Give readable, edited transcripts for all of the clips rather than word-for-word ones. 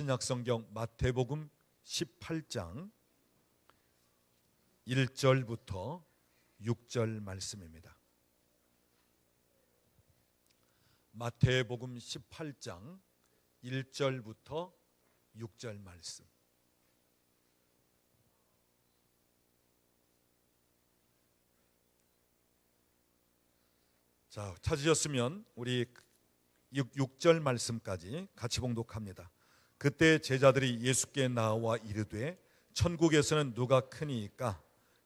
신약성경 마태복음 18장 1절부터 6절 말씀입니다. 마태복음 18장 1절부터 6절 말씀. 자, 찾으셨으면 우리 6절 말씀까지 같이 봉독합니다. 그때 제자들이 예수께 나와 이르되 천국에서는 누가 크니이까?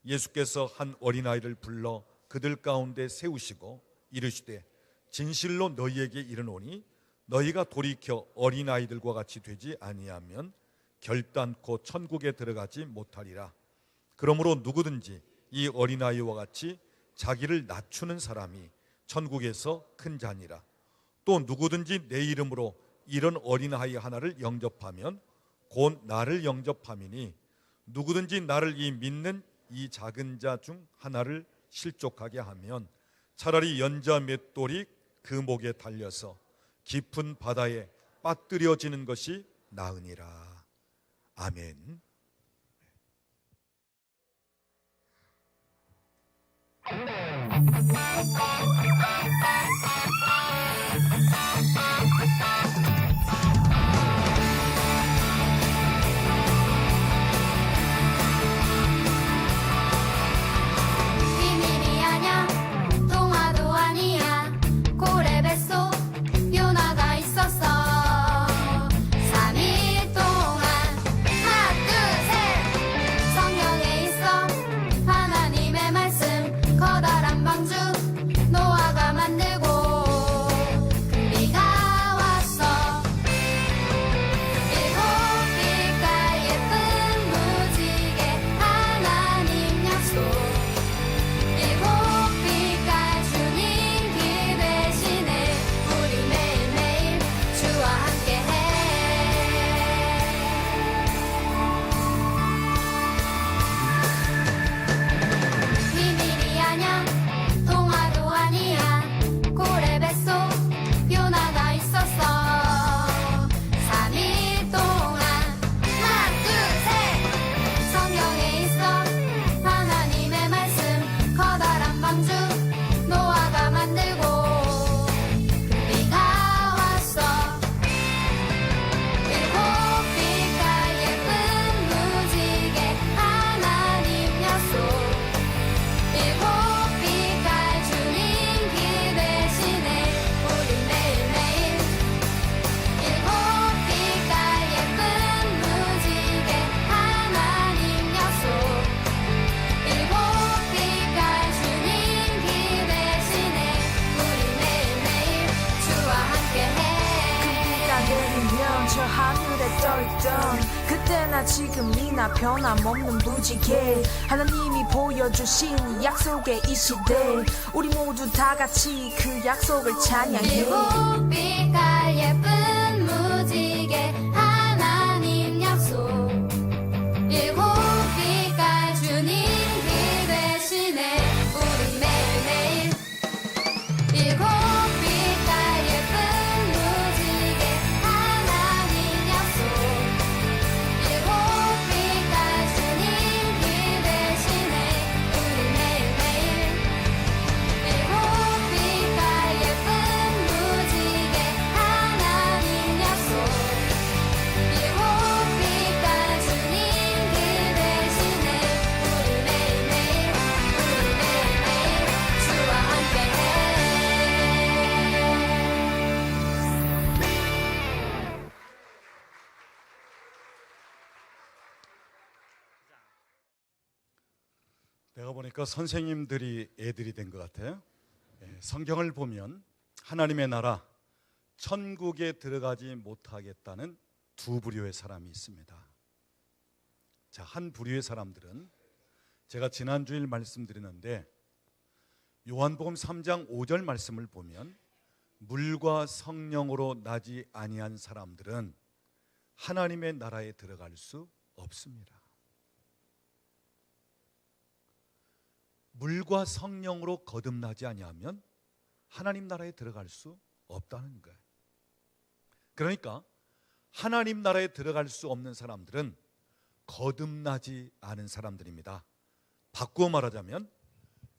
예수께서 한 어린아이를 불러 그들 가운데 세우시고 이르시되 진실로 너희에게 이르노니 너희가 돌이켜 어린아이들과 같이 되지 아니하면 결단코 천국에 들어가지 못하리라. 그러므로 누구든지 이 어린아이와 같이 자기를 낮추는 사람이 천국에서 큰 자니라. 또 누구든지 내 이름으로 이런 어린아이 하나를 영접하면 곧 나를 영접함이니 누구든지 나를 이 믿는 이 작은 자 중 하나를 실족하게 하면 차라리 연자 맷돌이 그 목에 달려서 깊은 바다에 빠뜨려지는 것이 나으니라. 아멘. 그때나 지금이나 변함없는 무지개 하나님이 보여주신 약속의 이 시대 우리 모두 다 같이 그 약속을 찬양해. 일곱 빛깔 예쁜 무지개 하나님 약속 일곱 빛깔 주님 기대시네 우리 매일매일 일곱 빛깔 예쁜 무지개 하나님 약속 일곱 빛깔 주님 기대시네 우리 매일매일 일곱 빛깔 예쁜 무지개 하나님 약속 일곱 빛깔 주님 기대시네 우리 매일매일 주와 함께해. 내가 보니까 선생님들이 애들이 된 것 같아요. 성경을 보면 하나님의 나라 천국에 들어가지 못하겠다는 두 부류의 사람이 있습니다. 자, 한 부류의 사람들은 제가 지난주일 말씀드렸는데 요한복음 3장 5절 말씀을 보면 물과 성령으로 나지 아니한 사람들은 하나님의 나라에 들어갈 수 없습니다. 물과 성령으로 거듭나지 아니하면 하나님 나라에 들어갈 수 없다는 거예요. 그러니까 하나님 나라에 들어갈 수 없는 사람들은 거듭나지 않은 사람들입니다. 바꾸어 말하자면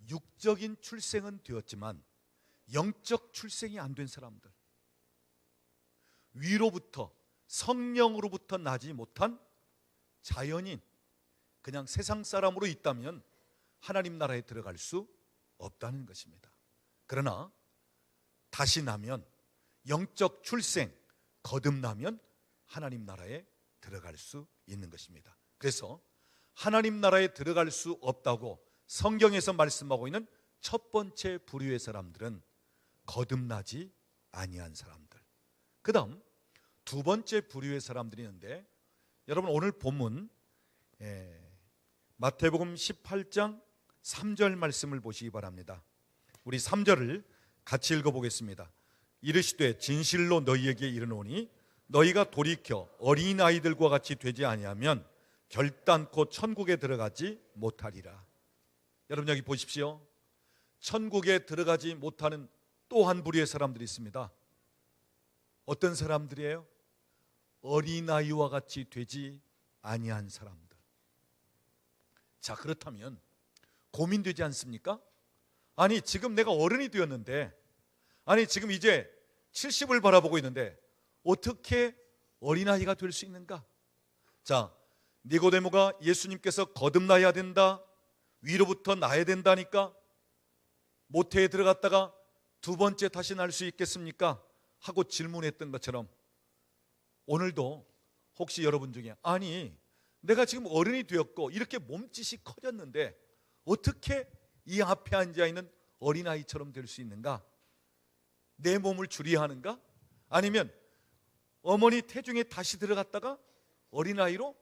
육적인 출생은 되었지만 영적 출생이 안 된 사람들, 위로부터 성령으로부터 나지 못한 자연인, 그냥 세상 사람으로 있다면 하나님 나라에 들어갈 수 없다는 것입니다. 그러나 다시 나면, 영적 출생, 거듭나면 하나님 나라에 들어갈 수 있는 것입니다. 그래서 하나님 나라에 들어갈 수 없다고 성경에서 말씀하고 있는 첫 번째 부류의 사람들은 거듭나지 아니한 사람들. 그 다음 두 번째 부류의 사람들이 있는데, 여러분 오늘 본문 마태복음 18장 3절 말씀을 보시기 바랍니다. 우리 3절을 같이 읽어보겠습니다. 이르시되 진실로 너희에게 이르노니 너희가 돌이켜 어린아이들과 같이 되지 아니하면 결단코 천국에 들어가지 못하리라. 여러분 여기 보십시오. 천국에 들어가지 못하는 또 한 부류의 사람들이 있습니다. 어떤 사람들이에요? 어린아이와 같이 되지 아니한 사람들. 자, 그렇다면 고민되지 않습니까? 아니 지금 내가 어른이 되었는데, 아니 지금 이제 70을 바라보고 있는데 어떻게 어린아이가 될 수 있는가? 자, 니고데모가 예수님께서 거듭나야 된다, 위로부터 나야 된다니까 모태에 들어갔다가 두 번째 다시 날 수 있겠습니까? 하고 질문했던 것처럼 오늘도 혹시 여러분 중에 아니 내가 지금 어른이 되었고 이렇게 몸짓이 커졌는데 어떻게 이 앞에 앉아있는 어린아이처럼 될 수 있는가? 내 몸을 줄여야 하는가? 아니면 어머니 태중에 다시 들어갔다가 어린아이로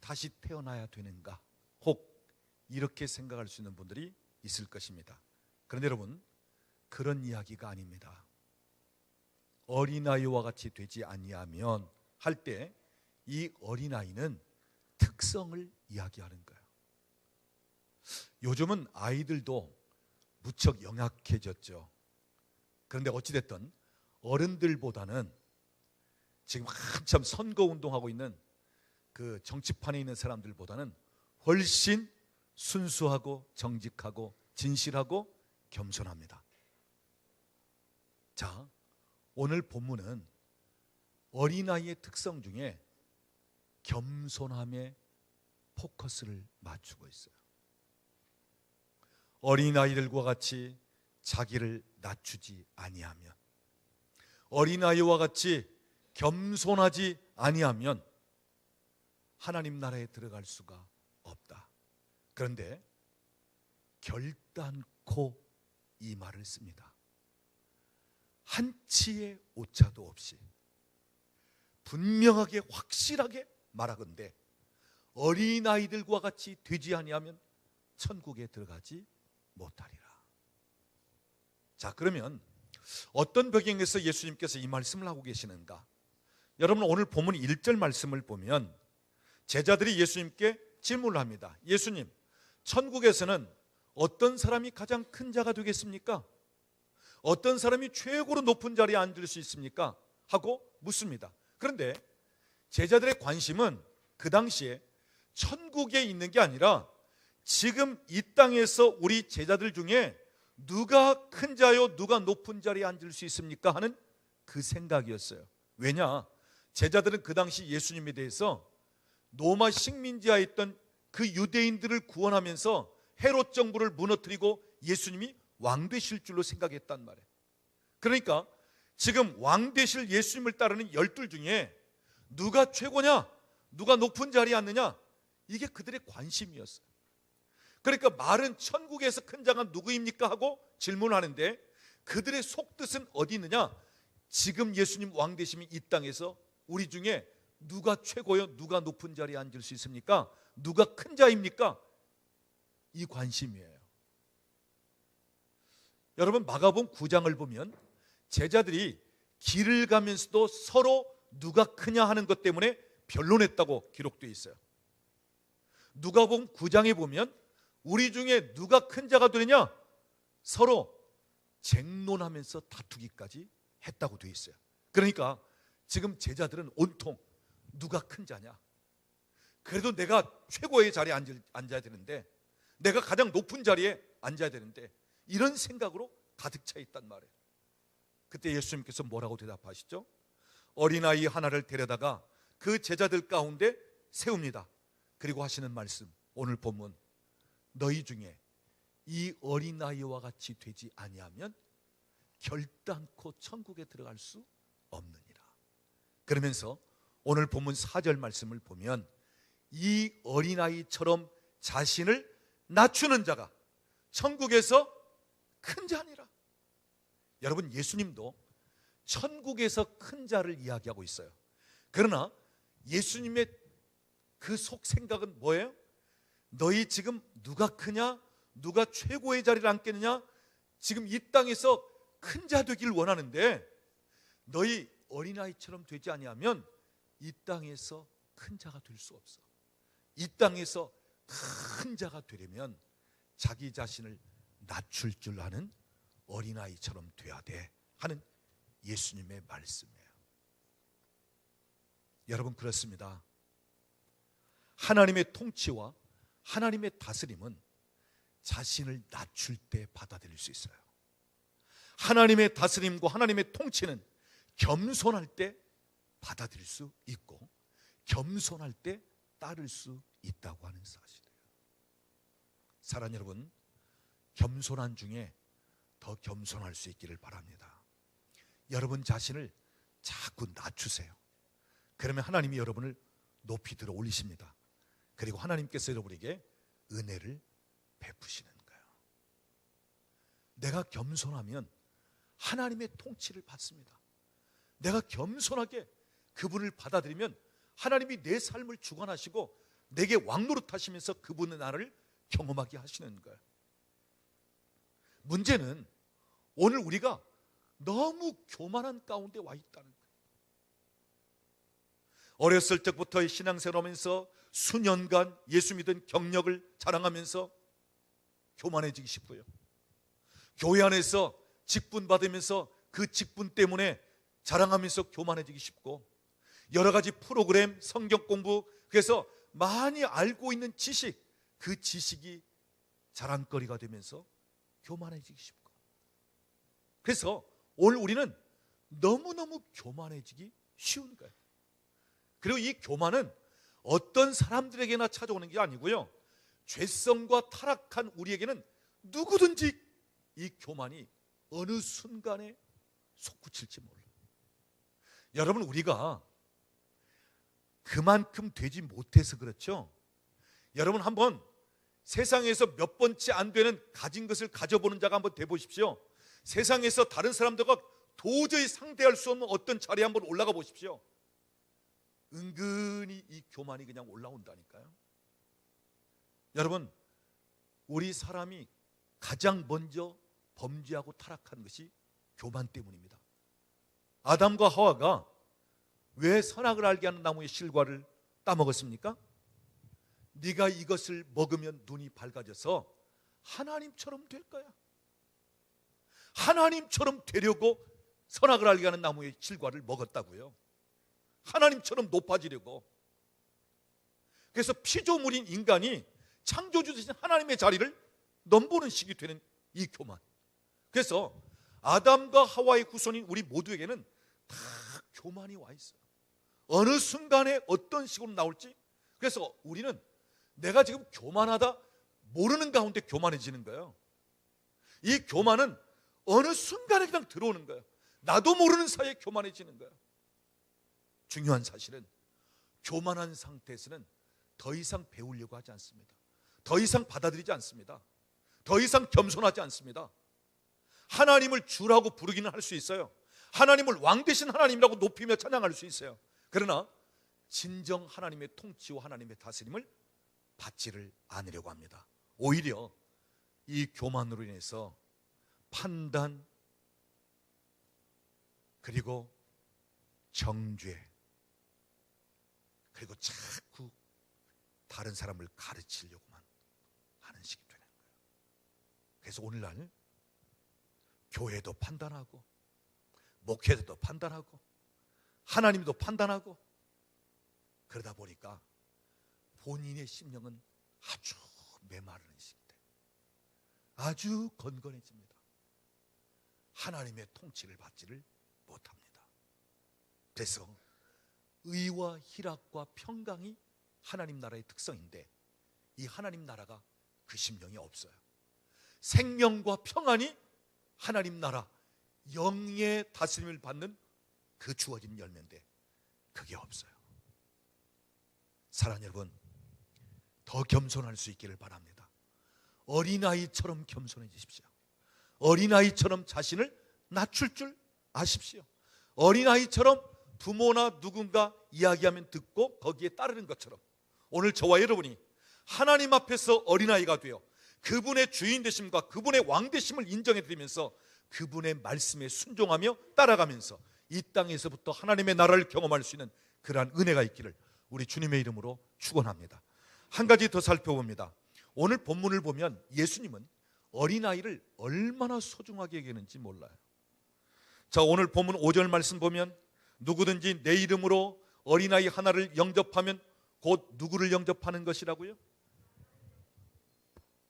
다시 태어나야 되는가? 혹 이렇게 생각할 수 있는 분들이 있을 것입니다. 그런데 여러분 그런 이야기가 아닙니다. 어린아이와 같이 되지 아니하면 할 때 이 어린아이는 특성을 이야기하는 거예요. 요즘은 아이들도 무척 영악해졌죠. 그런데 어찌됐든 어른들보다는 지금 한참 선거운동하고 있는 그 정치판에 있는 사람들보다는 훨씬 순수하고 정직하고 진실하고 겸손합니다. 자, 오늘 본문은 어린아이의 특성 중에 겸손함에 포커스를 맞추고 있어요. 어린아이들과 같이 자기를 낮추지 아니하면, 어린아이와 같이 겸손하지 아니하면 하나님 나라에 들어갈 수가 없다. 그런데 결단코 이 말을 씁니다. 한치의 오차도 없이 분명하게 확실하게 말하건대 어린아이들과 같이 되지 아니하면 천국에 들어가지 못하리라. 자, 그러면 어떤 배경에서 예수님께서 이 말씀을 하고 계시는가? 여러분 오늘 본문 1절 말씀을 보면 제자들이 예수님께 질문을 합니다. 예수님, 천국에서는 어떤 사람이 가장 큰 자가 되겠습니까? 어떤 사람이 최고로 높은 자리에 앉을 수 있습니까? 하고 묻습니다. 그런데 제자들의 관심은 그 당시에 천국에 있는 게 아니라 지금 이 땅에서 우리 제자들 중에 누가 큰 자요, 누가 높은 자리에 앉을 수 있습니까? 하는 그 생각이었어요. 왜냐? 제자들은 그 당시 예수님에 대해서 로마 식민지하에 있던 그 유대인들을 구원하면서 헤롯 정부를 무너뜨리고 예수님이 왕 되실 줄로 생각했단 말이에요. 그러니까 지금 왕 되실 예수님을 따르는 12 중에 누가 최고냐, 누가 높은 자리에 앉느냐, 이게 그들의 관심이었어요. 그러니까 말은 천국에서 큰 자가 누구입니까? 하고 질문하는데 그들의 속뜻은 어디 있느냐? 지금 예수님 왕 되시면 이 땅에서 우리 중에 누가 최고요, 누가 높은 자리에 앉을 수 있습니까? 누가 큰 자입니까? 이 관심이에요. 여러분 마가복음 9장을 보면 제자들이 길을 가면서도 서로 누가 크냐 하는 것 때문에 변론했다고 기록되어 있어요. 누가복음 9장에 보면 우리 중에 누가 큰 자가 되느냐 서로 쟁론하면서 다투기까지 했다고 되어 있어요. 그러니까 지금 제자들은 온통 누가 큰 자냐? 그래도 내가 최고의 자리에 앉아야 되는데, 내가 가장 높은 자리에 앉아야 되는데, 이런 생각으로 가득 차 있단 말이에요. 그때 예수님께서 뭐라고 대답하시죠? 어린아이 하나를 데려다가 그 제자들 가운데 세웁니다. 그리고 하시는 말씀, 오늘 본문, 너희 중에 이 어린아이와 같이 되지 아니하면 결단코 천국에 들어갈 수 없느니라. 그러면서 오늘 본문 4절 말씀을 보면 이 어린아이처럼 자신을 낮추는 자가 천국에서 큰 자니라. 여러분, 예수님도 천국에서 큰 자를 이야기하고 있어요. 그러나 예수님의 그 속 생각은 뭐예요? 너희 지금 누가 크냐? 누가 최고의 자리를 앉겠느냐? 지금 이 땅에서 큰 자 되길 원하는데, 너희 어린아이처럼 되지 아니하면 이 땅에서 큰 자가 될 수 없어. 이 땅에서 큰 자가 되려면 자기 자신을 낮출 줄 아는 어린아이처럼 돼야 돼 하는 예수님의 말씀이에요. 여러분, 그렇습니다. 하나님의 통치와 하나님의 다스림은 자신을 낮출 때 받아들일 수 있어요. 하나님의 다스림과 하나님의 통치는 겸손할 때 받아들일 수 있고, 겸손할 때 따를 수 있다고 하는 사실이에요. 사랑하는 여러분, 겸손한 중에 더 겸손할 수 있기를 바랍니다. 여러분 자신을 자꾸 낮추세요. 그러면 하나님이 여러분을 높이 들어 올리십니다. 그리고 하나님께서 여러분에게 은혜를 베푸시는 거예요. 내가 겸손하면 하나님의 통치를 받습니다. 내가 겸손하게 그분을 받아들이면 하나님이 내 삶을 주관하시고 내게 왕노릇하시면서 그분의 나를 경험하게 하시는 거예요. 문제는 오늘 우리가 너무 교만한 가운데 와 있다는 거예요. 어렸을 때부터 신앙생활 하면서 수년간 예수 믿은 경력을 자랑하면서 교만해지기 쉽고요. 교회 안에서 직분 받으면서 그 직분 때문에 자랑하면서 교만해지기 쉽고, 여러 가지 프로그램, 성경 공부, 그래서 많이 알고 있는 지식, 그 지식이 자랑거리가 되면서 교만해지기 쉽고, 그래서 오늘 우리는 너무너무 교만해지기 쉬운 거예요. 그리고 이 교만은 어떤 사람들에게나 찾아오는 게 아니고요, 죄성과 타락한 우리에게는 누구든지 이 교만이 어느 순간에 솟구칠지 몰라요. 여러분, 우리가 그만큼 되지 못해서 그렇죠. 여러분, 한번 세상에서 몇 번째 안 되는 가진 것을 가져보는 자가 한번 돼보십시오. 세상에서 다른 사람들과 도저히 상대할 수 없는 어떤 자리에 한번 올라가 보십시오. 은근히 이 교만이 그냥 올라온다니까요. 여러분, 우리 사람이 가장 먼저 범죄하고 타락한 것이 교만 때문입니다. 아담과 하와가 왜 선악을 알게 하는 나무의 실과를 따먹었습니까? 네가 이것을 먹으면 눈이 밝아져서 하나님처럼 될 거야. 하나님처럼 되려고 선악을 알게 하는 나무의 실과를 먹었다고요. 하나님처럼 높아지려고. 그래서 피조물인 인간이 창조주 되신 하나님의 자리를 넘보는 식이 되는 이 교만. 그래서 아담과 하와의 후손인 우리 모두에게는 다 교만이 와 있어요. 어느 순간에 어떤 식으로 나올지. 그래서 우리는 내가 지금 교만하다 모르는 가운데 교만해지는 거예요. 이 교만은 어느 순간에 그냥 들어오는 거예요. 나도 모르는 사이에 교만해지는 거예요. 중요한 사실은 교만한 상태에서는 더 이상 배우려고 하지 않습니다. 더 이상 받아들이지 않습니다. 더 이상 겸손하지 않습니다. 하나님을 주라고 부르기는 할 수 있어요. 하나님을 왕 되신 하나님이라고 높이며 찬양할 수 있어요. 그러나 진정 하나님의 통치와 하나님의 다스림을 받지를 않으려고 합니다. 오히려 이 교만으로 인해서 판단, 그리고 정죄, 그리고 자꾸 다른 사람을 가르치려고만 하는 식이 되는 거예요. 그래서 오늘날 교회도 판단하고, 목회자도 판단하고, 하나님도 판단하고, 그러다 보니까 본인의 심령은 아주 메마르는 시기대, 아주 건건해집니다. 하나님의 통치를 받지를 못합니다. 그래서 의와 희락과 평강이 하나님 나라의 특성인데 이 하나님 나라가 그 심령이 없어요. 생명과 평안이 하나님 나라 영의 다스림을 받는 그 주어진 열매인데 그게 없어요. 사랑하는 여러분, 더 겸손할 수 있기를 바랍니다. 어린아이처럼 겸손해지십시오. 어린아이처럼 자신을 낮출 줄 아십시오. 어린아이처럼 부모나 누군가 이야기하면 듣고 거기에 따르는 것처럼 오늘 저와 여러분이 하나님 앞에서 어린아이가 되어 그분의 주인 되심과 그분의 왕 되심을 인정해 드리면서 그분의 말씀에 순종하며 따라가면서 이 땅에서부터 하나님의 나라를 경험할 수 있는 그러한 은혜가 있기를 우리 주님의 이름으로 축원합니다. 한 가지 더 살펴봅니다. 오늘 본문을 보면 예수님은 어린아이를 얼마나 소중하게 여기는지 몰라요. 자, 오늘 본문 5절 말씀 보면 누구든지 내 이름으로 어린아이 하나를 영접하면 곧 누구를 영접하는 것이라고요?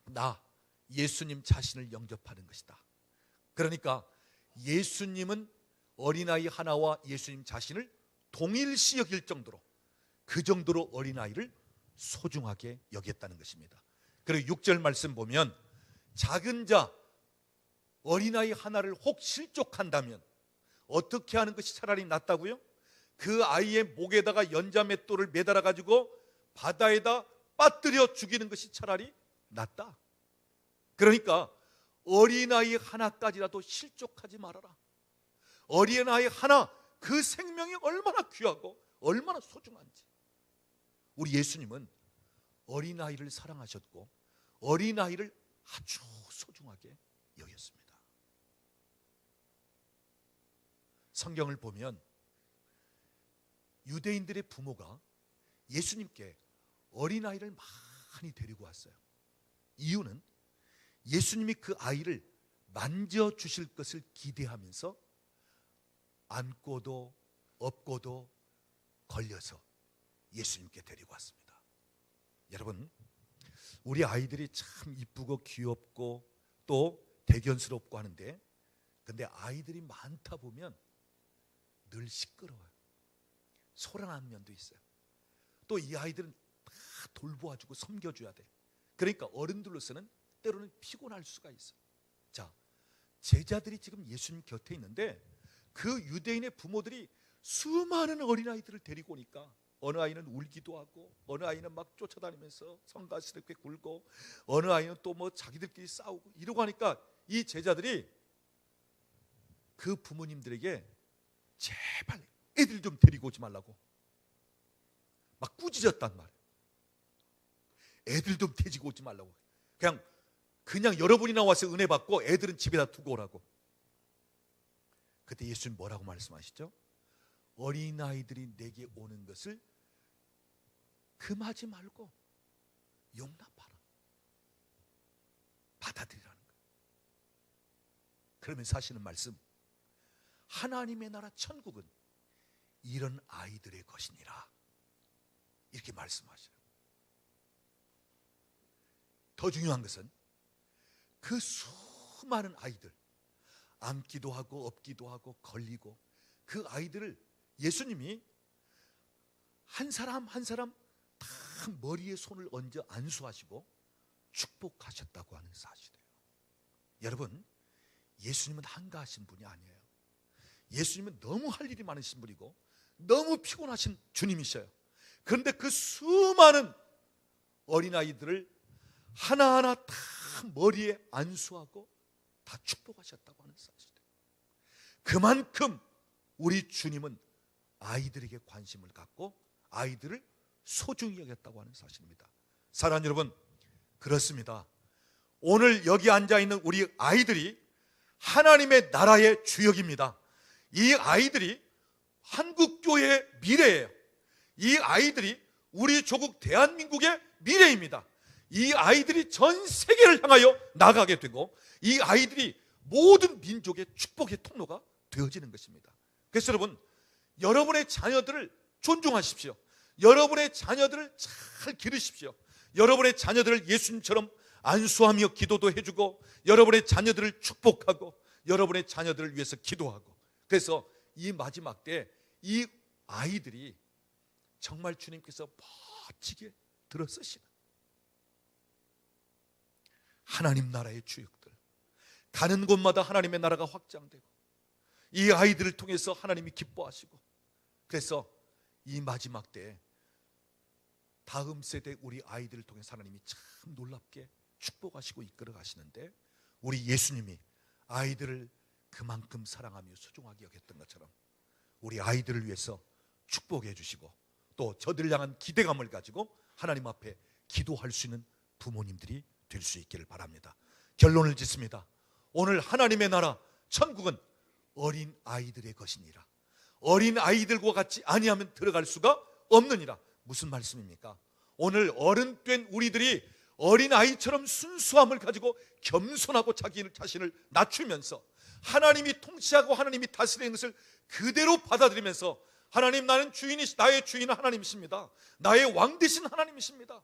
나 예수님 자신을 영접하는 것이다. 그러니까 예수님은 어린아이 하나와 예수님 자신을 동일시 여길 정도로 그 정도로 어린아이를 소중하게 여겼다는 것입니다. 그리고 6절 말씀 보면 작은 자 어린아이 하나를 혹 실족한다면 어떻게 하는 것이 차라리 낫다고요? 그 아이의 목에다가 연자맷돌을 매달아 가지고 바다에다 빠뜨려 죽이는 것이 차라리 낫다. 그러니까 어린아이 하나까지라도 실족하지 말아라. 어린아이 하나, 그 생명이 얼마나 귀하고 얼마나 소중한지. 우리 예수님은 어린아이를 사랑하셨고 어린아이를 아주 소중하게 여겼습니다. 성경을 보면 유대인들의 부모가 예수님께 어린아이를 많이 데리고 왔어요. 이유는 예수님이 그 아이를 만져주실 것을 기대하면서 안고도 업고도 걸려서 예수님께 데리고 왔습니다. 여러분, 우리 아이들이 참 이쁘고 귀엽고 또 대견스럽고 하는데 근데 아이들이 많다 보면 늘 시끄러워요. 소란한 면도 있어요. 또 이 아이들은 다 돌보아주고 섬겨줘야 돼. 그러니까 어른들로서는 때로는 피곤할 수가 있어요. 자, 제자들이 지금 예수님 곁에 있는데 그 유대인의 부모들이 수많은 어린아이들을 데리고 오니까 어느 아이는 울기도 하고 어느 아이는 막 쫓아다니면서 성가스럽게 굴고 어느 아이는 또 뭐 자기들끼리 싸우고 이러고 하니까 이 제자들이 그 부모님들에게 제발 애들 좀 데리고 오지 말라고 막 꾸짖었단 말이에요. 애들 좀 데리고 오지 말라고. 그냥 여러분이나 와서 은혜 받고 애들은 집에다 두고 오라고. 그때 예수님 뭐라고 말씀하시죠? 어린아이들이 내게 오는 것을 금하지 말고 용납하라. 받아들이라는 거예요. 그러면서 하시는 말씀, 하나님의 나라 천국은 이런 아이들의 것이니라. 이렇게 말씀하셔요. 더 중요한 것은 그 수많은 아이들, 안기도 하고 업기도 하고 걸리고 그 아이들을 예수님이 한 사람 한 사람 다 머리에 손을 얹어 안수하시고 축복하셨다고 하는 사실이에요. 여러분, 예수님은 한가하신 분이 아니에요. 예수님은 너무 할 일이 많으신 분이고 너무 피곤하신 주님이셔요. 그런데 그 수많은 어린아이들을 하나하나 다 머리에 안수하고 다 축복하셨다고 하는 사실이에요. 그만큼 우리 주님은 아이들에게 관심을 갖고 아이들을 소중히 여겼다고 하는 사실입니다. 사랑하는 여러분, 그렇습니다. 오늘 여기 앉아있는 우리 아이들이 하나님의 나라의 주역입니다. 이 아이들이 한국교회의 미래예요. 이 아이들이 우리 조국 대한민국의 미래입니다. 이 아이들이 전 세계를 향하여 나가게 되고 이 아이들이 모든 민족의 축복의 통로가 되어지는 것입니다. 그래서 여러분, 여러분의 자녀들을 존중하십시오. 여러분의 자녀들을 잘 기르십시오. 여러분의 자녀들을 예수님처럼 안수하며 기도도 해주고, 여러분의 자녀들을 축복하고, 여러분의 자녀들을 위해서 기도하고. 그래서 이 마지막 때 이 아이들이 정말 주님께서 멋지게 들어서시는 하나님 나라의 주역들, 가는 곳마다 하나님의 나라가 확장되고, 이 아이들을 통해서 하나님이 기뻐하시고, 그래서 이 마지막 때 다음 세대 우리 아이들을 통해서 하나님이 참 놀랍게 축복하시고 이끌어 가시는데, 우리 예수님이 아이들을 그만큼 사랑하며 소중하게 여겼던 것처럼 우리 아이들을 위해서 축복해 주시고, 또 저들을 향한 기대감을 가지고 하나님 앞에 기도할 수 있는 부모님들이 될 수 있기를 바랍니다. 결론을 짓습니다. 오늘 하나님의 나라 천국은 어린 아이들의 것이니라. 어린 아이들과 같이 아니하면 들어갈 수가 없느니라. 무슨 말씀입니까? 오늘 어른 된 우리들이 어린 아이처럼 순수함을 가지고 겸손하고 자기 자신을 낮추면서 하나님이 통치하고 하나님이 다스리는 것을 그대로 받아들이면서, 하나님, 나는 나의 주인은 하나님이십니다. 나의 왕 되신 하나님이십니다.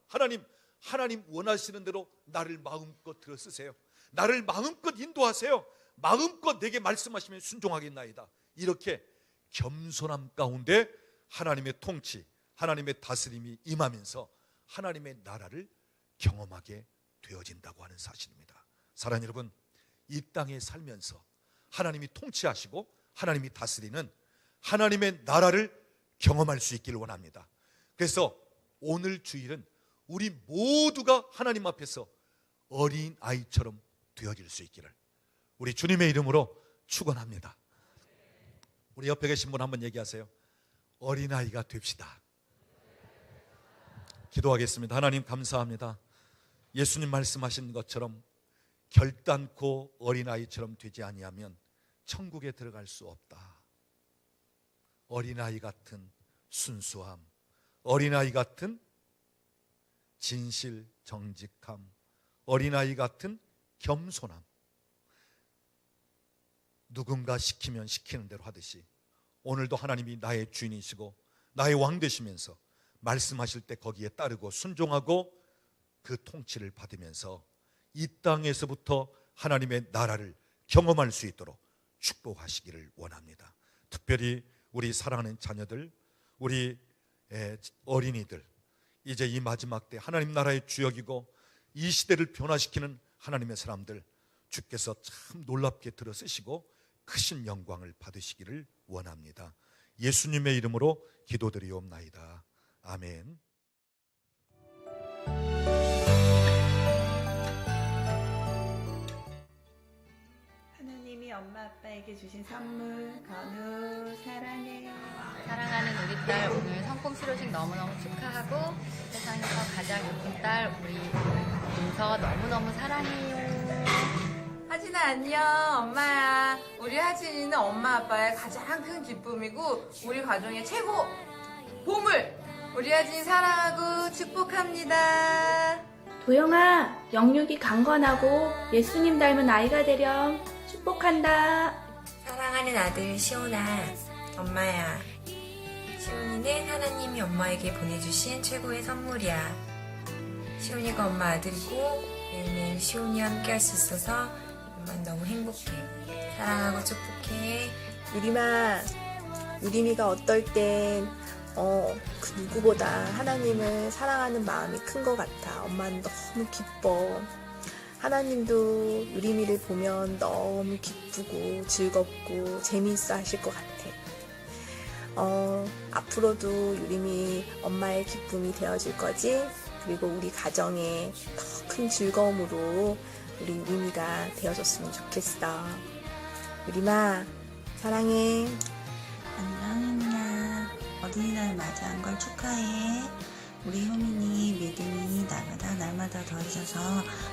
하나님 원하시는 대로 나를 마음껏 들어쓰세요. 나를 마음껏 인도하세요. 마음껏 내게 말씀하시면 순종하겠나이다. 이렇게 겸손함 가운데 하나님의 통치, 하나님의 다스림이 임하면서 하나님의 나라를 경험하게 되어진다고 하는 사실입니다. 사랑하는 여러분, 이 땅에 살면서 하나님이 통치하시고 하나님이 다스리는 하나님의 나라를 경험할 수 있기를 원합니다. 그래서 오늘 주일은 우리 모두가 하나님 앞에서 어린 아이처럼 되어질 수 있기를 우리 주님의 이름으로 축원합니다. 우리 옆에 계신 분 한번 얘기하세요. 어린아이가 됩시다. 기도하겠습니다. 하나님, 감사합니다. 예수님 말씀하신 것처럼 결단코 어린아이처럼 되지 아니하면 천국에 들어갈 수 없다. 어린아이 같은 순수함, 어린아이 같은 진실, 정직함, 어린아이 같은 겸손함, 누군가 시키면 시키는 대로 하듯이 오늘도 하나님이 나의 주인이시고 나의 왕 되시면서 말씀하실 때 거기에 따르고 순종하고 그 통치를 받으면서 이 땅에서부터 하나님의 나라를 경험할 수 있도록 축복하시기를 원합니다. 특별히 우리 사랑하는 자녀들, 우리 어린이들, 이제 이 마지막 때 하나님 나라의 주역이고 이 시대를 변화시키는 하나님의 사람들, 주께서 참 놀랍게 들어쓰시고 크신 영광을 받으시기를 원합니다. 예수님의 이름으로 기도드리옵나이다. 아멘. 하나님이 엄마 아빠에게 주신 선물, 건우 사랑해. 사랑하는 우리 딸 오늘 성공 수료식 너무너무 축하하고, 세상에서 가장 예쁜 딸 우리 윤서 너무너무 사랑해요. 하진아 안녕. 엄마야. 우리 하진이는 엄마 아빠의 가장 큰 기쁨이고 우리 가정의 최고 보물. 우리 하진이 사랑하고 축복합니다. 도영아, 영육이 강건하고 예수님 닮은 아이가 되렴. 축복한다. 사랑하는 아들 시온아, 엄마야. 시온이는 하나님이 엄마에게 보내주신 최고의 선물이야. 시온이가 엄마 아들이고 매일매일 시온이와 함께 할 수 있어서 엄마 너무 행복해. 사랑하고 축복해. 유림이가 어떨 땐 그 누구보다 하나님을 사랑하는 마음이 큰 것 같아. 엄마는 너무 기뻐. 하나님도 유림이를 보면 너무 기쁘고 즐겁고 재미있어 하실 것 같아. 앞으로도 유림이 엄마의 기쁨이 되어줄 거지? 그리고 우리 가정에 더 큰 즐거움으로 우리 유림이가 되어줬으면 좋겠어. 유림아, 사랑해. 안녕, 어린이날 맞이한 걸 축하해. 우리 효민이 믿음이 날마다 더해져서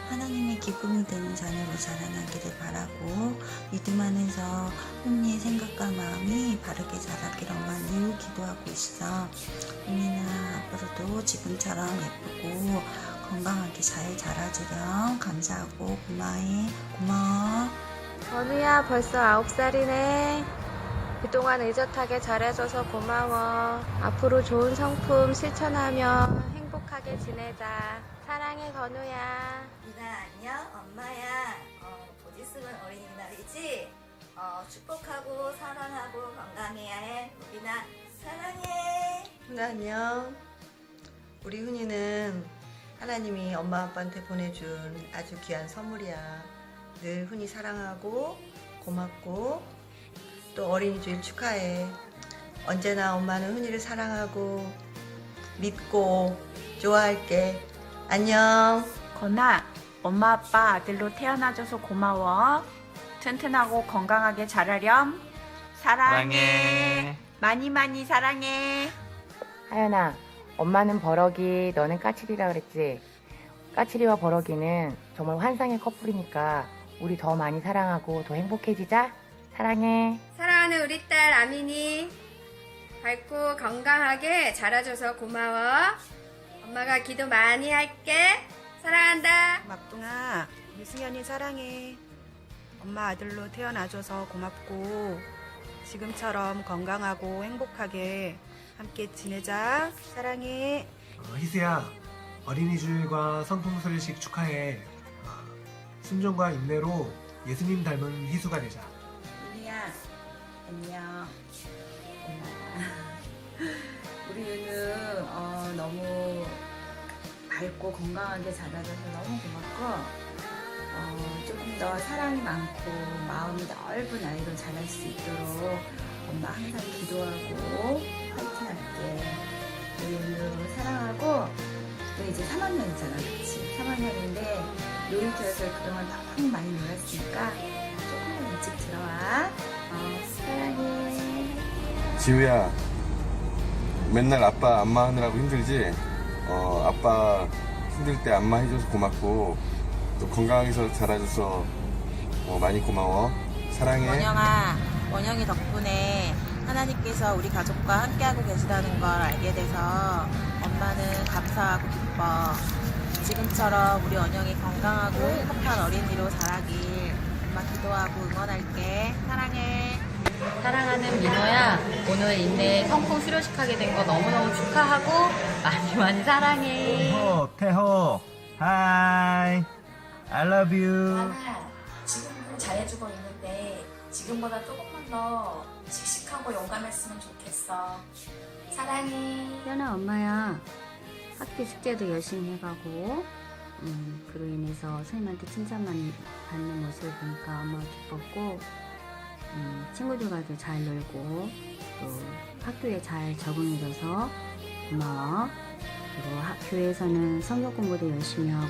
하나님의 기쁨이 되는 자녀로 자라나기를 바라고, 믿음 안에서 효민이의 생각과 마음이 바르게 자라기를 엄마 늘 기도하고 있어. 효민아, 앞으로도 지금처럼 예쁘고 건강하게 잘 자라주렴. 감사하고 고마워. 건우야, 벌써 9살이네. 그동안 의젓하게 잘해줘서 고마워. 앞으로 좋은 성품 실천하며 행복하게 지내자. 사랑해, 건우야. 미나 안녕. 엄마야. 곧 있으면 어린이날이지? 축복하고 사랑하고 건강해야 해. 미나 사랑해. 훈아 안녕. 우리 훈이는 하나님이 엄마 아빠한테 보내준 아주 귀한 선물이야. 늘 훈이 사랑하고 고맙고 또 어린이 주일 축하해. 언제나 엄마는 훈이를 사랑하고 믿고 좋아할게. 안녕. 건아, 엄마 아빠 아들로 태어나줘서 고마워. 튼튼하고 건강하게 자라렴. 사랑해. 많이 많이 사랑해. 하연아, 엄마는 버럭이, 너는 까칠이라 그랬지? 까칠이와 버럭이는 정말 환상의 커플이니까 우리 더 많이 사랑하고 더 행복해지자. 사랑해. 사랑하는 우리 딸 아민이 밝고 건강하게 자라줘서 고마워. 엄마가 기도 많이 할게. 사랑한다. 막둥아, 우리 승현이 사랑해. 엄마 아들로 태어나줘서 고맙고 지금처럼 건강하고 행복하게 함께 지내자. 사랑해. 희수야, 어린이 주일과 성품 수료식 축하해. 순종과 인내로 예수님 닮은 희수가 되자. 윤희야 안녕. 우리 윤우 너무 밝고 건강하게 자라줘서 너무 고맙고 조금 더 사랑이 많고 마음이 넓은 아이로 자랄 수 있도록 엄마 항상 기도하고 파이팅할게. 우리 윤우 사랑하고 너 이제 3학년이잖아, 그치? 3학년인데 놀이터에서 그동안 너무 많이 놀았으니까 조금만 일찍 들어와. 사랑해. 지우야, 맨날 아빠 안마 하느라고 힘들지? 아빠 힘들 때 안마 해줘서 고맙고 또 건강해서 자라줘서 많이 고마워. 사랑해. 원영이 덕분에 하나님께서 우리 가족과 함께하고 계시다는 걸 알게 돼서 엄마는 감사하고 기뻐. 지금처럼 우리 원영이 건강하고 행복한 어린이로 자라길 엄마 기도하고 응원할게. 사랑해. 사랑하는 민호야, 오늘 인내 성품 수료식 하게 된 거 너무너무 축하하고 많이 많이 사랑해. 태호, 하이, I love you. 하나야, 지금은 잘해주고 있는데 지금보다 조금만 더 씩씩하고 용감했으면 좋겠어. 사랑해. 현아 엄마야, 학교 숙제도 열심히 해가고 그로 인해서 선생님한테 칭찬만 받는 모습을 보니까 엄마가 기뻤고 친구들과도 잘 놀고 또 학교에 잘 적응해줘서 고마워. 그리고 교회에서는 성경 공부도 열심히 하고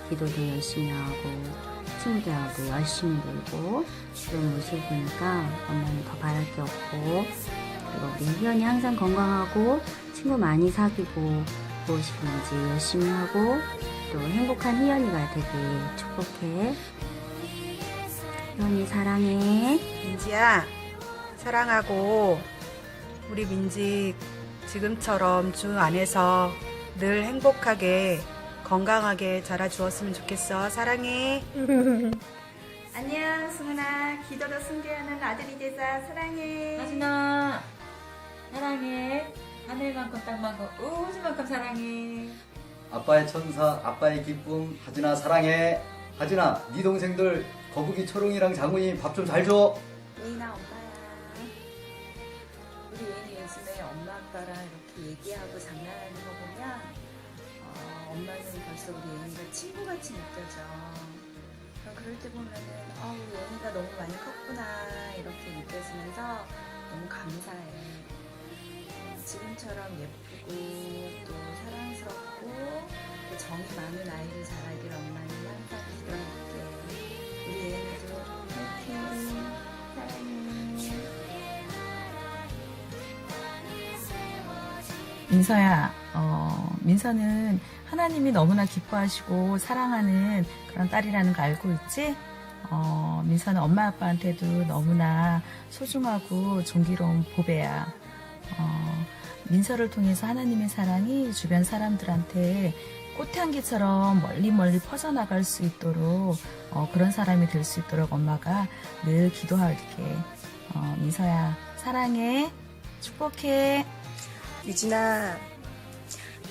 기도도 열심히 하고 친구들하고 열심히 놀고 그런 모습을 보니까 엄마는 더 바랄 게 없고 그리고 우리 희연이 항상 건강하고 친구 많이 사귀고 무엇이든지 열심히 하고 또 행복한 희연이가 되길 축복해. 희연이 사랑해. 민지야, 사랑하고 우리 민지 지금처럼 주 안에서 늘 행복하게 건강하게 자라주었으면 좋겠어. 사랑해. 안녕, 승은아. 기도로 승리하는 아들이 되자. 사랑해. 하진아, 사랑해. 하늘만큼 땅만큼 우주만큼 사랑해. 아빠의 천사, 아빠의 기쁨, 하진아 사랑해. 하진아, 네 동생들 거북이 초롱이랑 장훈이 밥 좀 잘 줘. 예인아 엄마야. 우리 예인이 요즘에 엄마 아빠랑 이렇게 얘기하고 장난하는 거 보면 엄마는 벌써 우리 예인이가 친구같이 느껴져. 그럴 때 보면은 우리 예인이가 너무 많이 컸구나 이렇게 느껴지면서 너무 감사해. 지금처럼 예쁘고 또 사랑스럽고 또 정이 많은 아이를 자라길 엄마는 항상 기도할게. 우리 예인이도 화이팅. 사랑해. 민서야, 민서는 하나님이 너무나 기뻐하시고 사랑하는 그런 딸이라는 거 알고 있지? 민서는 엄마 아빠한테도 너무나 소중하고 존귀로운 보배야. 민서를 통해서 하나님의 사랑이 주변 사람들한테 꽃향기처럼 멀리 퍼져나갈 수 있도록 그런 사람이 될 수 있도록 엄마가 늘 기도할게. 민서야, 사랑해. 축복해. 유진아,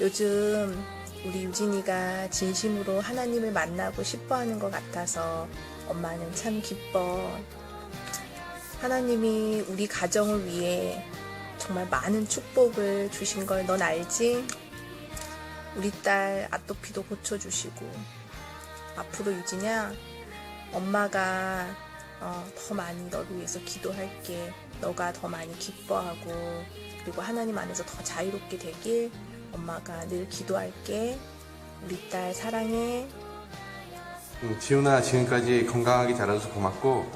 요즘 우리 유진이가 진심으로 하나님을 만나고 싶어 하는 것 같아서 엄마는 참 기뻐. 하나님이 우리 가정을 위해 정말 많은 축복을 주신 걸 넌 알지? 우리 딸 아토피도 고쳐주시고, 앞으로 유진아, 엄마가 더 많이 너를 위해서 기도할게. 너가 더 많이 기뻐하고 그리고 하나님 안에서 더 자유롭게 되길 엄마가 늘 기도할게. 우리 딸 사랑해. 지훈아, 지금까지 건강하게 자라줘서 고맙고,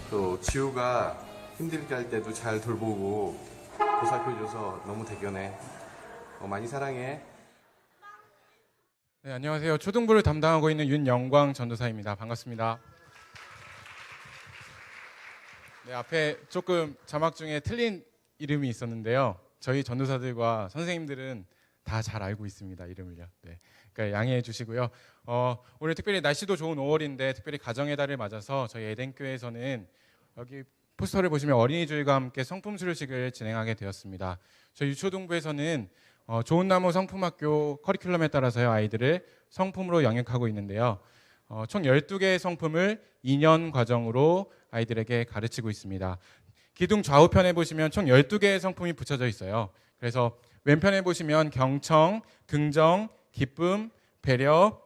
또 지우가 힘들게 할 때도 잘 돌보고 보살펴줘서 너무 대견해. 많이 사랑해. 네, 안녕하세요. 초등부를 담당하고 있는 윤영광 전도사입니다. 반갑습니다. 네, 앞에 조금 자막 중에 틀린 이름이 있었는데요. 저희 전도사들과 선생님들은 다 잘 알고 있습니다. 이름을요. 네, 그러니까 양해해 주시고요. 오늘 특별히 날씨도 좋은 5월인데 특별히 가정의 달을 맞아서 저희 에덴교회에서는 여기 포스터를 보시면 어린이 주일과 함께 성품 수료식을 진행하게 되었습니다. 저희 유초등부에서는 좋은 나무 성품학교 커리큘럼에 따라서요, 아이들을 성품으로 영역하고 있는데요. 총 12개의 성품을 2년 과정으로 아이들에게 가르치고 있습니다. 기둥 좌우편에 보시면 총 12개의 성품이 붙여져 있어요. 그래서 왼편에 보시면 경청, 긍정, 기쁨, 배려,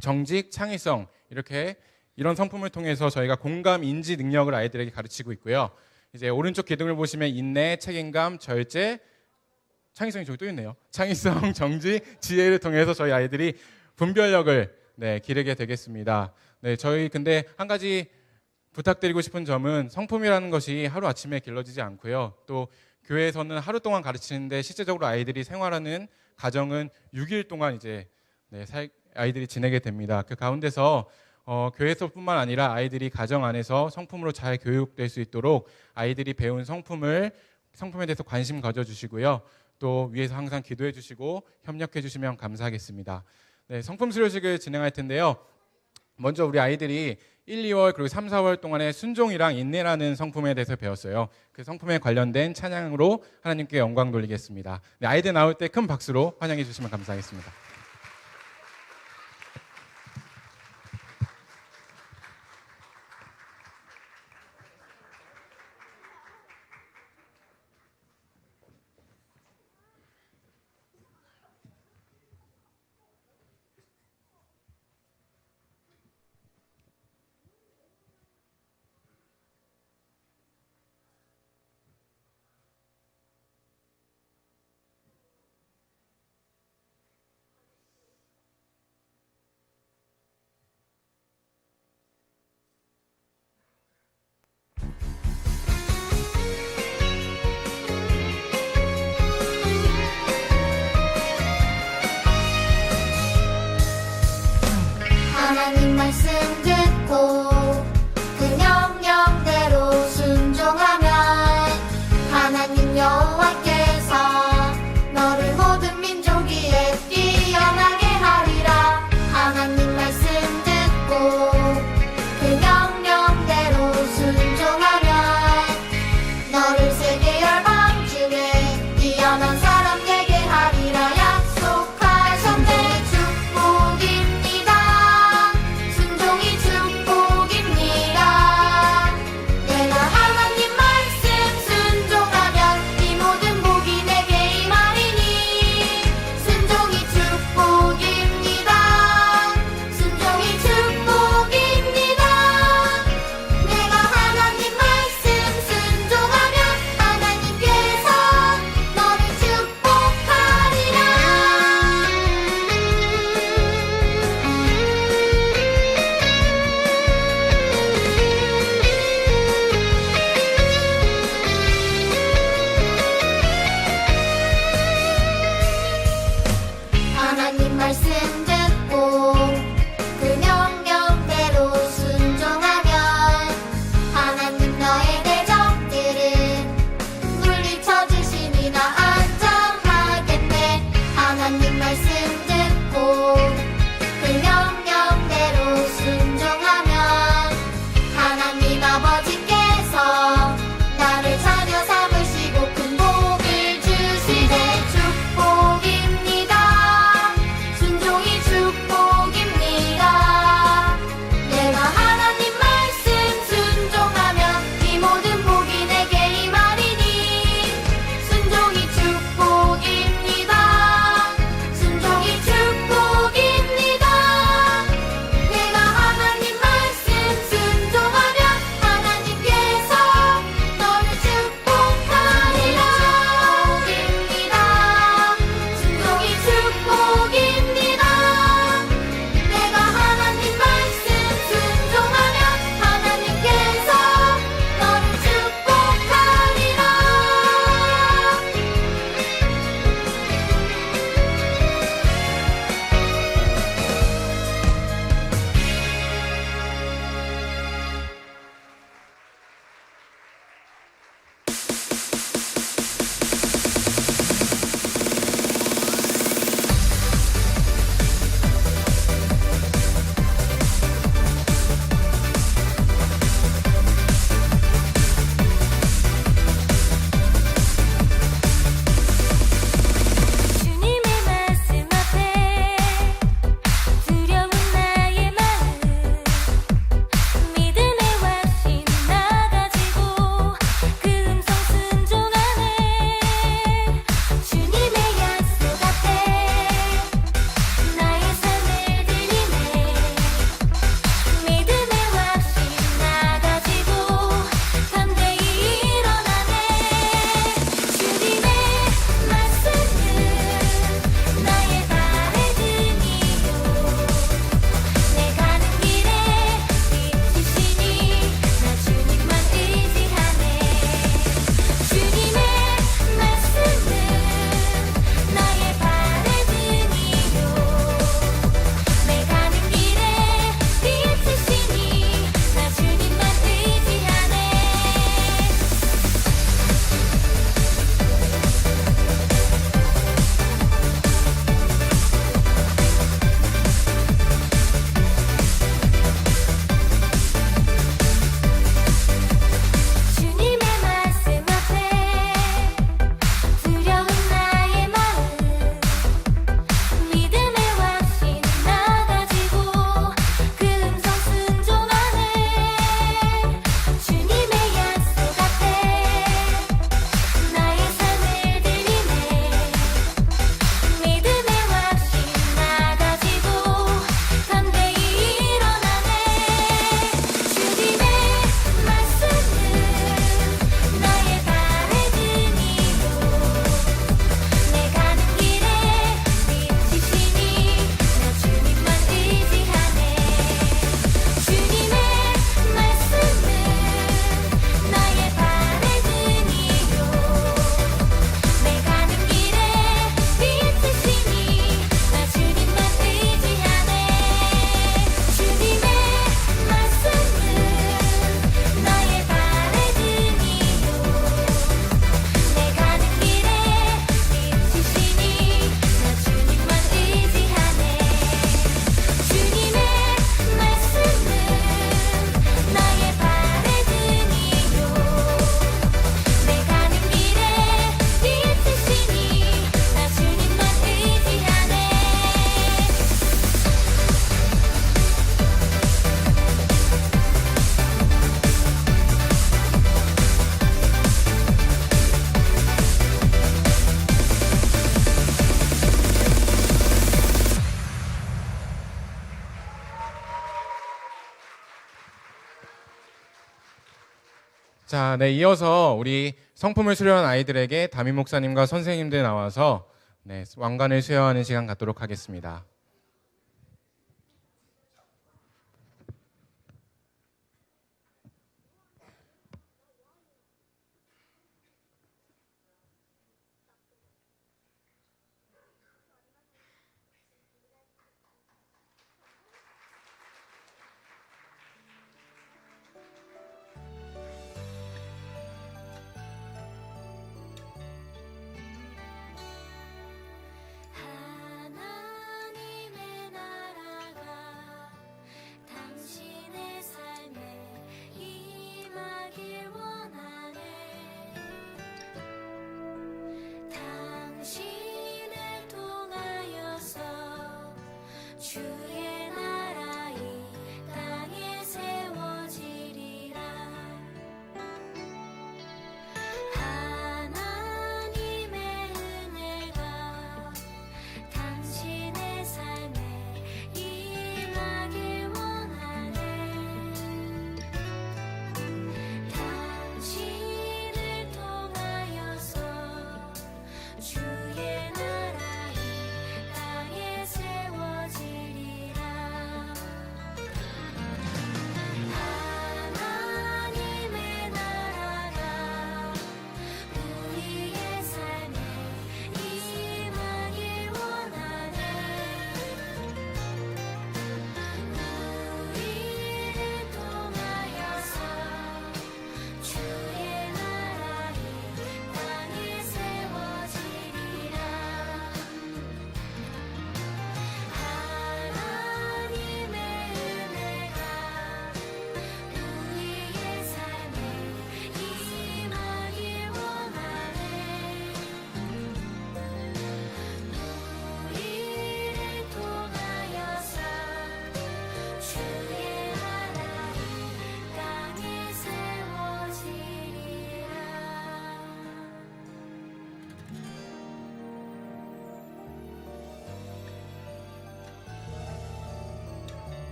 정직, 창의성, 이런 성품을 통해서 저희가 공감, 인지 능력을 아이들에게 가르치고 있고요. 이제 오른쪽 기둥을 보시면 인내, 책임감, 절제, 창의성이 저기 또 있네요. 창의성, 정직, 지혜를 통해서 저희 아이들이 분별력을 기르게 되겠습니다. 네, 저희 근데 한 가지 부탁드리고 싶은 점은 성품이라는 것이 하루아침에 길러지지 않고요. 또 교회에서는 하루 동안 가르치는데 실제적으로 아이들이 생활하는 가정은 6일 동안 이제 아이들이 지내게 됩니다. 그 가운데서 교회에서뿐만 아니라 아이들이 가정 안에서 성품으로 잘 교육될 수 있도록 아이들이 배운 성품에 대해서 관심 가져주시고요. 또 위에서 항상 기도해 주시고 협력해 주시면 감사하겠습니다. 네, 성품 수료식을 진행할 텐데요. 먼저 우리 아이들이 1, 2월 그리고 3, 4월 동안에 순종이랑 인내라는 성품에 대해서 배웠어요. 그 성품에 관련된 찬양으로 하나님께 영광 돌리겠습니다. 네, 아이들 나올 때 큰 박수로 환영해 주시면 감사하겠습니다. 자, 네, 이어서 우리 성품을 수료한 아이들에게 담임 목사님과 선생님들 나와서 네, 왕관을 수여하는 시간 갖도록 하겠습니다.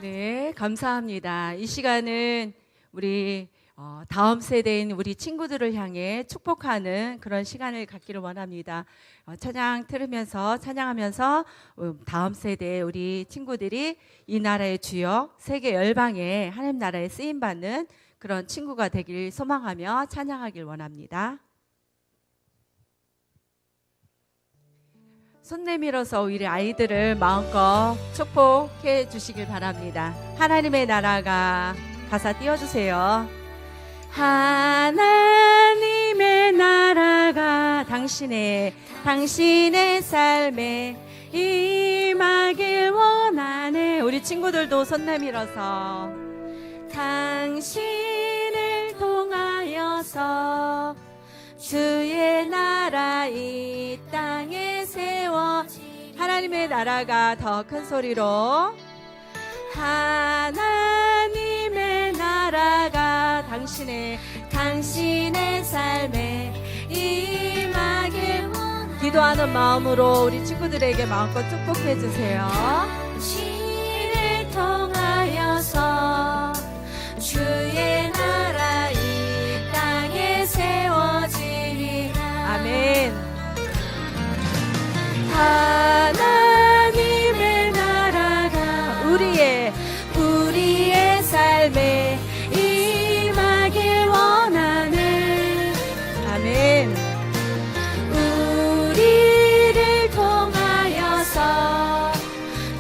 네, 감사합니다. 이 시간은 우리 다음 세대인 우리 친구들을 향해 축복하는 그런 시간을 갖기를 원합니다. 찬양 들으면서 찬양하면서 다음 세대 우리 친구들이 이 나라의 주역 세계 열방에 하나님 나라에 쓰임 받는 그런 친구가 되길 소망하며 찬양하길 원합니다. 손 내밀어서 우리 아이들을 마음껏 축복해 주시길 바랍니다. 하나님의 나라가 가사 띄워주세요. 하나님의 나라가 당신의 삶에 임하길 원하네. 우리 친구들도 손 내밀어서 당신을 통하여서 주의 나라 이 땅에 세워. 하나님의 나라가 더 큰 소리로 하나님의 나라가 당신의 삶에 임하길. 기도하는 마음으로 우리 친구들에게 마음껏 축복해 주세요. 당신을 통하여서 주의 나라 이 땅에 세워지리. 아멘. 하나님의 나라가 우리의 삶에 임하길 원하네. 아멘. 우리를 통하여서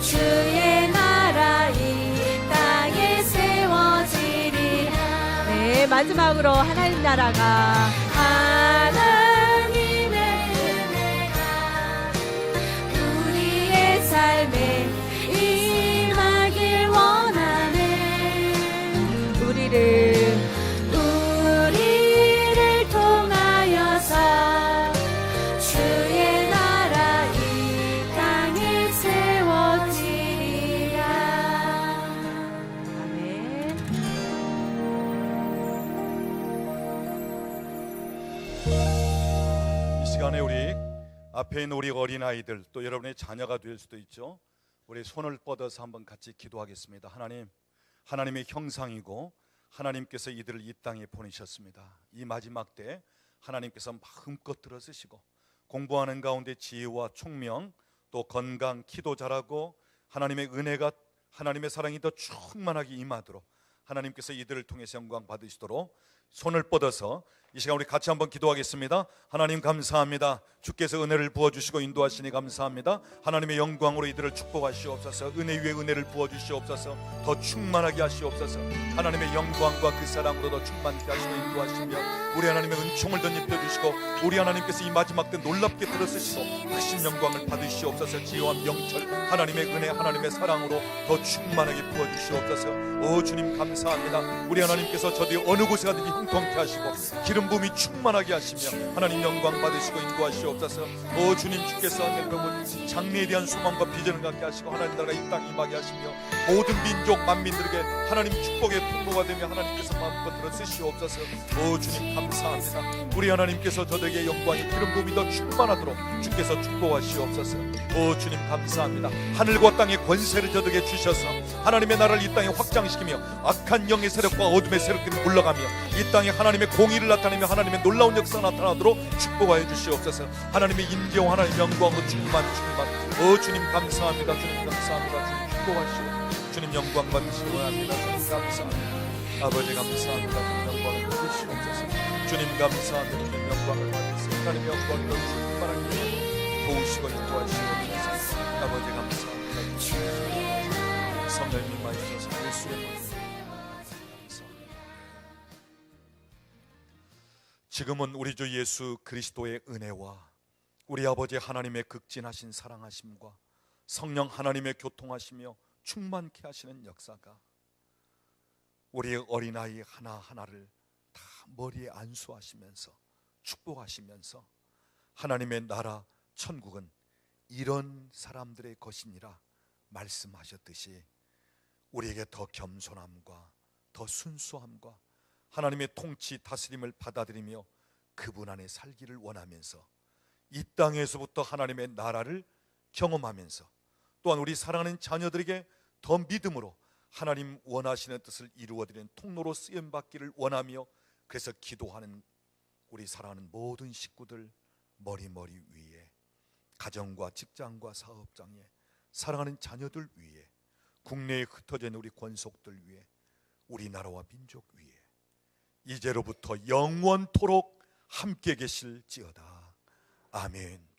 주의 나라 이 땅에 세워지리. 네, 마지막으로 하나님 나라가 하나님의 은혜가 우리의 삶에 임하길 원하네. 우리를 통하여서 주의 나라 이 땅에 세워지리라. 아멘. 이 시간에 우리 앞에 있는 우리 어린아이들 또 여러분의 자녀가 될 수도 있죠. 우리 손을 뻗어서 한번 같이 기도하겠습니다. 하나님의 형상이고 하나님께서 이들을 이 땅에 보내셨습니다. 이 마지막 때 하나님께서 마음껏 들어쓰시고 공부하는 가운데 지혜와 총명 또 건강, 기도 잘하고 하나님의 은혜가 하나님의 사랑이 더 충만하게 임하도록 하나님께서 이들을 통해서 영광 받으시도록 손을 뻗어서 이 시간 우리 같이 한번 기도하겠습니다. 하나님 감사합니다. 주께서 은혜를 부어주시고 인도하시니 감사합니다. 하나님의 영광으로 이들을 축복하시옵소서. 은혜 위에 은혜를 부어주시옵소서. 더 충만하게 하시옵소서. 하나님의 영광과 그 사랑으로 더 충만케 하시고 인도하시며 우리 하나님의 은총을 덧입혀주시고 우리 하나님께서 이 마지막 때 놀랍게 들어쓰시고 크신 영광을 받으시옵소서. 지혜와 명철 하나님의 은혜 하나님의 사랑으로 더 충만하게 부어주시옵소서. 오 주님 감사합니다. 우리 하나님께서 저들이 어느 곳에 가든지 형통케 하시고 기름 부음이 충만하게 하시며 하나님 영광 받으시고 인도하시옵소서. 오 주님 주께서 장래에 대한 소망과 비전을 갖게 하시고 하나님 나라가 이 땅에 임하게 하시며 모든 민족 만민들에게 하나님 축복의 통로가 되며 하나님께서 마음껏 들어쓰시옵소서. 오 주님 감사합니다. 우리 하나님께서 저들에게 영광이 기름 부음이 더 충만하도록 주께서 축복하시옵소서. 오 주님 감사합니다. 하늘과 땅의 권세를 저들에게 주셔서 하나님의 나라를 이 땅에 확장시키며 악한 영의 세력과 어둠의 세력들이 물러가며 이 땅에 하나님의 공의를 나타내며 하나님의 놀라운 역사가 나타나도록 축복하여 주시옵소서. 하나님의 인재와 하나님의 영광으로 충만. 오 주님 감사합니다. 주님 감사합니다. 주님 축복하시오. 주님 영광 받으시기 원합니다. 주님 감사합니다. 아버지 감사합니다. 주님 영광을 받으시옵소서. 주님 감사합니다. 주님 영광을 받으시옵소서. 하나님의 영광을 더 충만하게 도우시고 인도하시옵소서. 아버지 감사합니다. 주님 성령님 임하셔서 예수의 이름으로 지금은 우리 주 예수 그리스도의 은혜와 우리 아버지 하나님의 극진하신 사랑하심과 성령 하나님의 교통하시며 충만케 하시는 역사가 우리의 어린아이 하나하나를 다 머리에 안수하시면서 축복하시면서 하나님의 나라 천국은 이런 사람들의 것이니라 말씀하셨듯이 우리에게 더 겸손함과 더 순수함과 하나님의 통치 다스림을 받아들이며 그분 안에 살기를 원하면서 이 땅에서부터 하나님의 나라를 경험하면서 또한 우리 사랑하는 자녀들에게 더 믿음으로 하나님 원하시는 뜻을 이루어드리는 통로로 쓰임받기를 원하며 그래서 기도하는 우리 사랑하는 모든 식구들 머리머리 위에, 가정과 직장과 사업장에, 사랑하는 자녀들 위에, 국내에 흩어져 있는 우리 권속들 위에, 우리나라와 민족 위에 이제로부터 영원토록 함께 계실지어다. 아멘.